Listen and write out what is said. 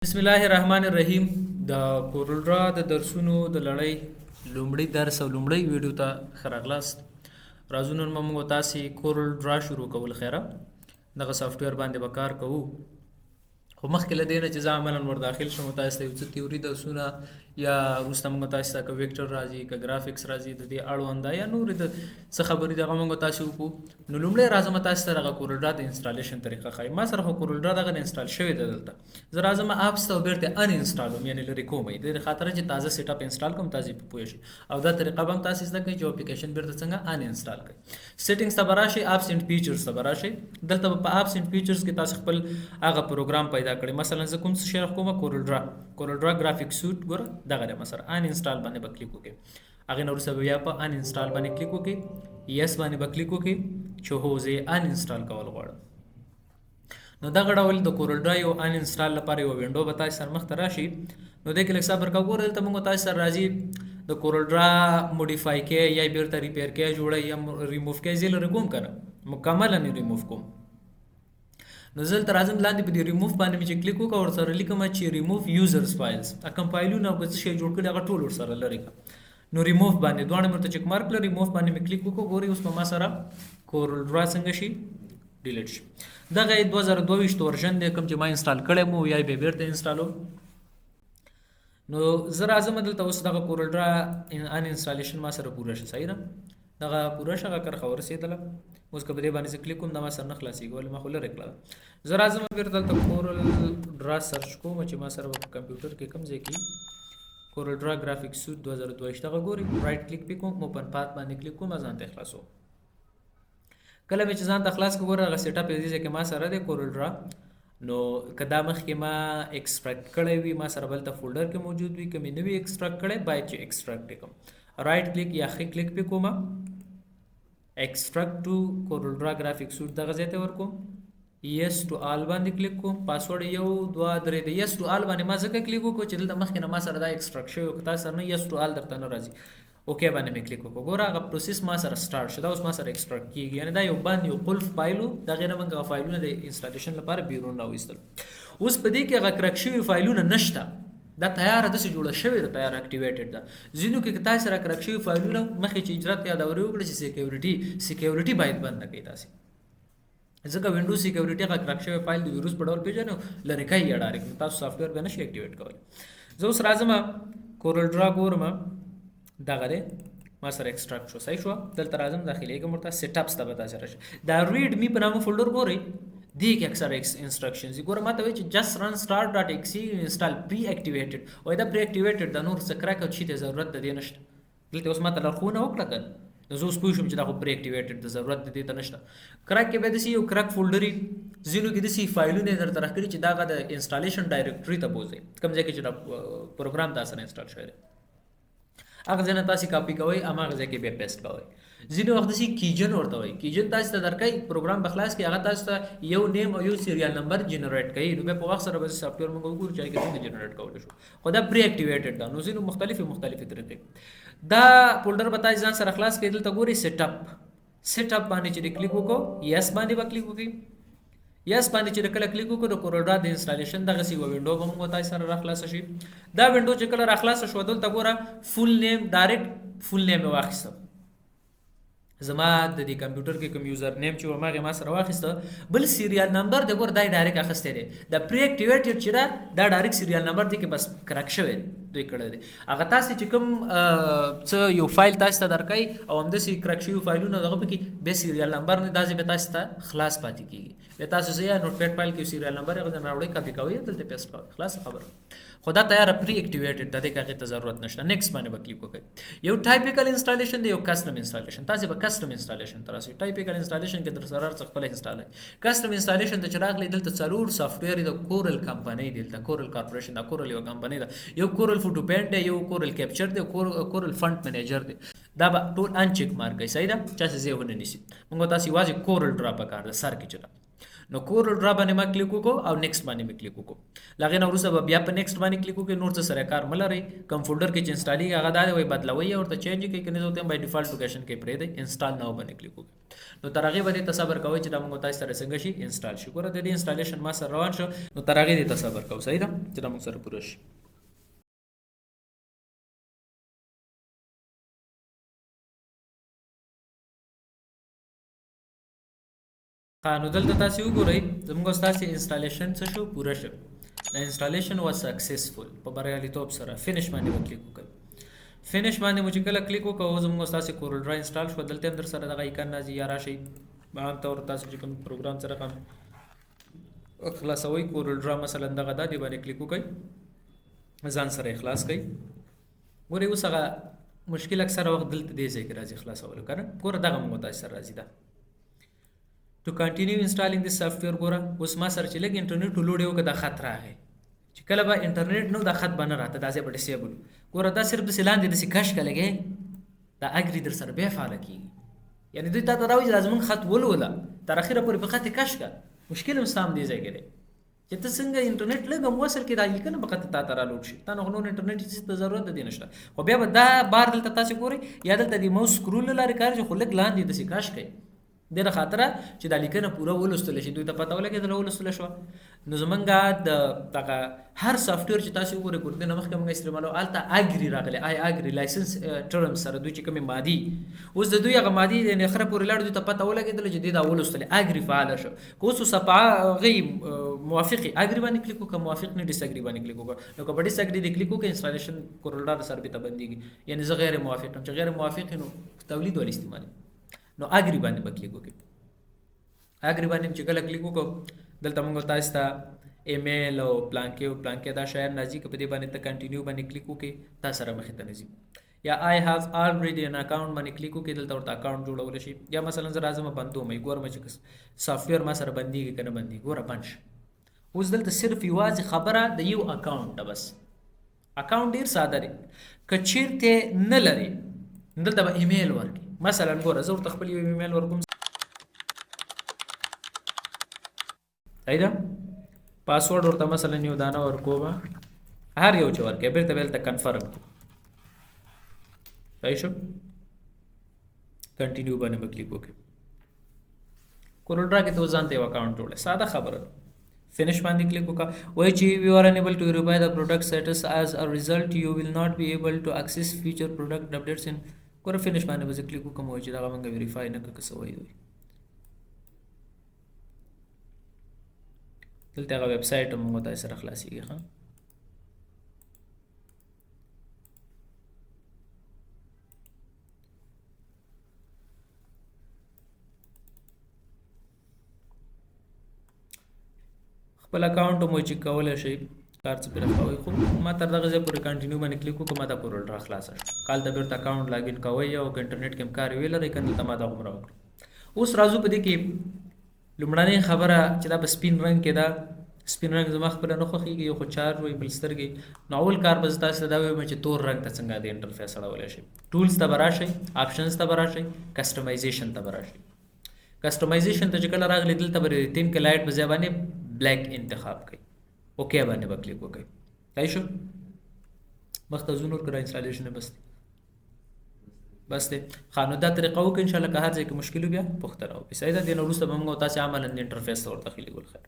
بسم الله الرحمن الرحیم. د کورل ډرا د درسونو د لړۍ لومړی درس او لومړی ویډیو ته ښه راغلاست. راځو نن موږ تاسې کورل ډرا شروع کول خیره. دغه سافټویر باندې به کار کوو، خو مخکې له دې نه چې زه عملاً ور داخل شم تاسو ته یو څه تیوري درسونه یا وروسته موږ تاسو ته که ویکټر راځي که ګرافیکس راځي د دې اړونده یا نورې د څه خبرې دغه موږ تاسو وکړو. نو لومړی راځم تاسو ته دغه کورل ډرا د انسټالیشن طریقه ښایم. ما سره خو کورل ډرا دغه انسټال شوی دی دلته. زه راځم اپس ته بیرته ان انسټالوم، یعنی لرې کوم د دې خاطر چې تازه سیټ اپ انسټال کوم تاسو په پوه شئ او دا طریقه به هم تاسو زده کړئ چې اپلیکیشن بیرته څنګه ان انسټال کړئ. سیټینګز ته به راشئ، اپس اینډ فیچرز ته به راشئ. دلته په اپس اینډ فیچرز کې تاسو خپل هغه پروګرام پیدا کړئ. مثلا زه کوم څه شیخ کومه کورل ډرا گرافیک سوټ ګوره دغه دی. مثلا ان انسټال باندې به کلیک وکړئ، هغه نور څه بیا په ان انسټال باندې کلیک وکړئ، یس باندې به کلیک وکړئ چې هو زه ان انسټال کول غواړم. نو دغه ډول د کورل ډرا یو ان انسټال لپاره یو وینډو به تاسو سره مخ ته راشي. نو دې کې لږ صبر کوئ. ګوره دلته موږ تاسو سره راځي د کورل ډرا موډیفای کې یا بیرته ریپیر کې جوړه یا ریموف کې زیل کوم کنه مکمل نه ریموف کوم. نو زه تر راځم لاندې په دې ریموف باندې چې کلیک وکړم او سره لیکم چې ریموف یوزرز فایلز اکم فایلونه او څه شی جوړ کړي هغه ټول سره لري. نو ریموف باندې دوه مرته چک مارک لري، ریموف باندې مې کلیک وکړم. ګوري اوس په ما سره کورل ډرا څنګه شي ډیلیټ شي. دغه 2022 ورژن دی کوم چې ما انسټال کړی مو یا به بیرته انسټالو. نو زه راځم دلته اوس دغه کورل ډرا ان انسټالیشن ما سره پوره شي. صحیح ده، دغه پوره شغه کر خبر رسیدله. اوس که په دې باندې کلیک کوم دا ما سره نه خلاصېږي ولې ما خو لرې کړله. زه راځم بیرته دلته کورل ډرا سرچ کوم چې ما سره په کمپیوټر کې کوم ځای کې کورل ډرا گرافیک سوټ 2022 دغه ګوري. رائټ کلیک پې کوم، اوپن پات باندې کلیک کوم، ځان ته خلاصوم. کله مې چې ځان ته خلاص کړم هغه سیټ اپ دې کې ما سره دی کورل ډرا. نو کدا مخکې ما ایکسټراکټ کړی وي ما سره بلته فولډر کې موجود وي، که مې نه وي ایکسټراکټ کړی باید چې ایکسټراکټ کوم. رائټ کلیک یا ښه کلیک پې کوم، ایکسټراکټ ټو کورل ډرا گرافیک سوټ دغه ځای ته ورکوم. یس ټو آل باندې کلیک کوم. پاسورډ 1 2 3 د یس ټو آل باندې ما ځکه کلیک وکړو چې دلته مخکې نه ما سره دا ایکسټراکټ شوی او تاسو سره نه یس ټو آل درته نه راځي. اوکې باندې مې کلیک وکړو. ګوره هغه پروسس ما سره سٹارټ شو، دا اوس ما سره ایکسټراکټ کیږي. یعنی دا یو باندې یو قلف فایل دا غیر موږ فایلونه د انسټالیشن لپاره بیرون راوېستل. اوس په دې کې هغه کرک شوی فایلونه نشته، دا تیار ده چې جوړه شوې ده، تیار اکټیویټډ ده. ځینو کې تاسو سره کرک شوی فایلونه مخکې چې اجرات یاد اوري وکړي چې سکیورټي باید بند نه کړئ تاسو، ځکه وینډوز سکیورټي هغه کرک شوی فایل د ویروس په ډول پیژنو لرې کوي یا ډایرکټ تاسو سافټویر به نشي اکټیویټ کولی. زه اوس راځم کورل ډرا ګورم دغه دی ما سره ایکسټراکټ شو. صحیح شو. دلته راځم داخلي کوم ورته سیټ اپس ته به تاسو راشي. دا ریډ می په نامه فولډر ګورئ، دې کې اکثر انسټرکشنز ګوره ماته وایي چې جست رن start ډاټ ایکسي انسټال پری اکټیویټډ وای دا پری اکټیویټډ د نور څه کرک او شي ته ضرورت ده نشته. دلته اوس ماته لارښوونه وکړه کنه، زه اوس پوه شوم چې دا خو پری اکټیویټډ د ضرورت دې ته نشته. کرک کې به داسې یو کرک فولډري ځینو کې داسې فایلونه درته راښکړي چې دغه د انسټالیشن ډایرکټري ته بوځئ کوم ځای کې چې دا پروګرام تاسو سره انسټال شوی دی. هغه ځای نه تاسو کاپي کوئ، هماغه ځای کې بیا پیسټ کوئ. ځینې وخت داسې کیجن ورته وایي، کیجن تاسو ته درکوي پروګرام په خلاص کې هغه تاسو ته یو نیم او یو سیریال نمبر جنریټ کوي. نو بیا په وخت سره به سافټویر موږ وګورو چې هغه څنګه جنریټ کولی شو، خو دا پری اکټیویټډ ده. نو ځینو مختلفې طریقې دا فولډر به تاسو ځان سره خلاص کړئ. دلته ګورئ سیټ اپ باندې چې کلیک وکړو، یس باندې به کلیک وکړئ. یس باندې چې کله کلیک وکړو د کورل ډرا د انسټالیشن دغه سی وینډو به موږ تاسو سره راخلاص شي. دا وینډو چې کله راخلاص شو دلته ګوره فول نیم ډایرکټ فول نیم واخیسته. زما د دې کمپیوټر کې کوم یوزر نیم چې وماغه ما سره واخیسته، بل سیریال نمبر د ګور دای ډایرکټ اخسته دی. د پری اکټیویټډ چې دا ډایرکټ سیریال نمبر دی کې بس کرک شوی دوی کړی دی. هغه تاسو چې کوم څه یو فایل تاسو ته درکای او همداسې کرک شوی فایلونه دغه پکې به سیریال نمبر نه داسې به تاسو ته خلاص پاتې کیږي. به تاسو زه یا نوټ پیډ فایل کې سیریال نمبر هغه نه راوړئ، کاپی کوئ، دلته پیسټ کوئ، خلاص خبره. خدا تیار پری اکټیویټډ د دې کاغه ته ضرورت نشته. نیکسټ باندې به کلیک وکړئ. یو ټایپیکل انسټالیشن دی، یو کسٹم انسټالیشن. تاسو به کسٹم انسټالیشن تر راسي. ټایپیکل انسټالیشن کې در سره خپل انسټال. کسٹم انسټالیشن ته چراغ لیدل ته ضرور سافټویر د کورل کمپنی دی، د کورل کارپوریشن د کورل یو کمپنی ده. یو کورل فوټو پینټ دی، یو کورل کیپچر دی، کورل فونټ منیجر دی. دا به ټول ان چیک مارک کوي. صحیح ده، چې څه ونه نیسی. موږ تاسو واځي کورل ډرا پکار ده سر کې چلا. نو کورل ډرا باندې ما کلیک وکړو او نیکسټ باندې مې کلیک وکړو لغې نه وروسته به بیا په نیکسټ باندې کلیک وکړو نور څه سره کار ملري کم فولډر کې چې انسټالېږي هغه دا دی وای بدلوي او ته چینج کوي کنه ته بای ډیفالت لوکیشن کې پرې دی انسټال نو باندې کلیک وکړو نو تر هغه باندې تصبر کوئ چې دا موږ تاسو سره څنګه شي انسټال شي ګوره د دې انسټالیشن ما سره روان شو نو تر هغه دې تصبر کوئ صحیح ده چې دا موږ سره پوره شي نو دلته تاسو وګورئ زموږ تاسو انسټالیشن څه شو پوره شو د انسټالیشن واز سکسسفل په بریالیتوب سره فینیش باندې وکلیک وکړئ فینیش باندې مو چې کله کلیک وکړو زموږ تاسو کورل ډرا انسټال شو دلته هم در سره دغه ایکن راځي یا راشي عام طور تاسو چې کوم پروګرام سره کوم خلاصوي کورل ډرا مثلا دغه د دې باندې کلیک وکړئ ځان سره اخلاص کړئ ګورئ اوس هغه مشکل اکثره وخت دلته دې ځای کې راځي خلاصول کنه ګوره دغه موږ تاسو سره راځي دا to continue installing this software ګوره اوس ما سره چې لګ انټرنیټ لوډ یو کدا خط راغی چې کله به انټرنیټ نو دا خط باندې راته دا ځای په ډیسیبل ګوره دا صرف د سیلان دي د سکاش کلهږي دا اګری در سره به فعال کیږي یعنی دوی ته راوي لازم خط ولولا تر اخره پورې په خط کش کا مشکل هم سام دی ځای کې چې ته څنګه انټرنیټ لګم وصل کې راځي کنه په خط تا تر لوډ شي تا نو انټرنیټ هیڅ ضرورت دی نشته خو بیا به دا بار دلته تاسو ګوري یا دلته د ماوس سکرول لاره کار چې خلک لاندې د سکاش کوي دغه خاطر چې د لیکنه پوره ولستل شي دوی ته پته ولګي د ولستل شو نو زمونږه د دغه هر سافټویر چې تاسو وګورئ ګورئ نو مخکې موږ استعمالو الته اګری راغلی آی اګری لایسنس ټرم سره دوی چې کومه مادي اوس د دوی هغه مادي د اخره پورې لاړ دوی ته پته ولګي چې دا ولستل اګری فعال شو کوس صفه غي موافقي اګری باندې کلیک وکړه موافق نه ډیس اګری باندې کلیک وکړه نو کبه ډیس اګری د کلیک وکړه انسټالیشن کورل ډرا سره به تبنديږي یعنی زه غیر موافق یم چې غیر موافق نو تولید ول استعمال نو اګری باندې کلیک وکړه اګری باندې چې کله کلیک وکړو دلته موږ تاسو ته ایمیل او پلانکې دا شاید راځي که په دې باندې ته کنټینیو باندې کلیک وکړي تاسو سره مخې ته راځي یا آی هاف already an account باندې کلیک وکړي دلته ورته اکاونټ جوړول شي یا مثلا زه راځم بندوم ګورم چې سافټویر ما سره بنديږي کنه بندي ګوره بند شي اوس دلته صرف یوازې خبره د یو اکاونټ ده بس اکاونټ ډیر ساده دی که چیرته نه لري دلته به ایمیل ورکړي مثلا ګوره زه ورته خپل یو ایمیل ورکوم صحیح ده پاسورډ ورته مثلا یو دانه ورکوم هر یو چې ورکړي بیرته بیرته کنفرم صحیح شو کنټینیو باندې کلیک وکړئ کورل ډرا کې ته ځانته یو اکاونټ جوړه ساده خبره فینیش باندې کلیک وکړه وای چې you are unable to verify the product status as a result you will not be able to access future product updates in ګوره فینیش باندې به کلیک وکړم وای چې دا موږ ویریفای نه کړو څه وایي دلته هغه ویب سټ موږ تاسو سره خلاصيږي ها خپل اکاونټ مو چې کولای شي کار څه پیدا کوي خو ما تر دغه ځای پورې کنټینیو باندې کلیک وکړم دا کورل ډرا خلاص شو کال ته بیرته اکاونټ لاګین کوي او انټرنیټ کې کار ویل لري کنه ته ما دا عمره وکړو اوس راځو په دې کې لومړنۍ خبره چې دا په سپین رنگ کې دا سپین رنگ زما خپل نه خوخيږي یو خو چار وي بل سترګي نو اول کار به تاسو دا وایي چې تور رنگ ته څنګه د انټرفیس اړول شي ټولز ته براشي آپشنز ته براشي کسٹمایزیشن ته براشي کسٹمایزیشن ته چې کله راغلی دلته به تیم کې لایټ په ځای باندې بلیک انتخاب کړئ اوکے باندې کلیک وکړئ صحیح شو مخته زونور کړئ انسټالیشن بس ته خانو دا طریقه وکړئ ان شاء الله که هر ځای کې مشکل بیا پوښتنه وکړئ صحیح ده د نو وروسته به موږ تاسو عملاً انټرفیس ورته خېلې ګل خیر